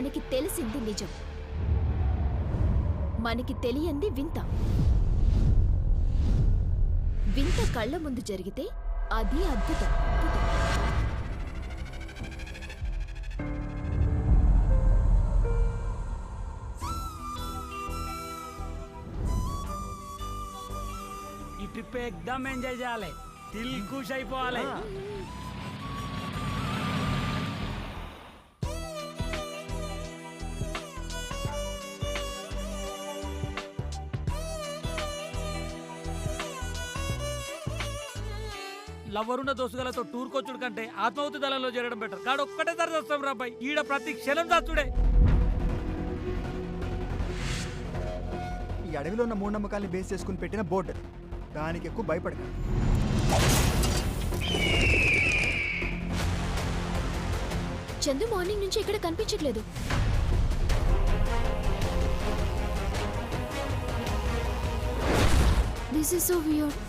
మనకి తెలిసింది నిజం, మనకి తెలియంది వింత. వింత కళ్ళ ముందు జరిగితే అది అద్భుతం. ఈ ట్రిప్ ఎక్దమ్ ఎంజాయ్ చేయాలి, దిల్ ఖుష్ అయిపోవాలి. లవ్వరున్న దోస్తుగాలతో టూర్ కొచ్చుడు కంటే ఆత్మాహుతి దళంలో చేరడం బెటర్. కాడు ఒక్కటే తర చేస్తాం రాబాయ్, ఈడ ప్రతి క్షణం చచ్చుడే. ఈ అడవిలో ఉన్న మూఢనమ్మకాల్ని బేస్ చేసుకుని పెట్టిన బోర్డు, దానికి ఎక్కువ భయపడక. చందు మార్నింగ్ నుంచి ఇక్కడ కనిపించట్లేదు. This is so weird.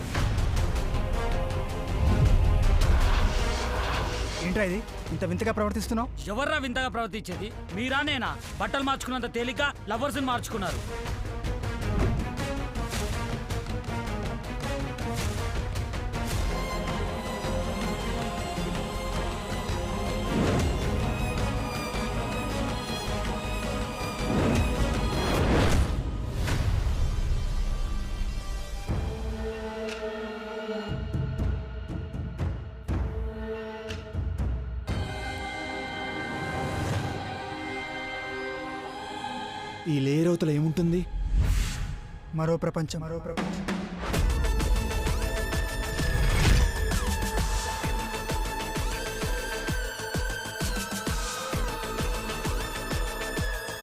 ఏంట్రా ఇది ఇంత వింతగా ప్రవర్తిస్తున్నావు? ఎవర్రా వింతగా ప్రవర్తించేది? మీరా నేనా? బట్టలు మార్చుకున్నంత తేలిక లవర్స్ మార్చుకున్నారు. ఈ లేరవతలో ఏముంటుంది? మరో ప్రపంచం.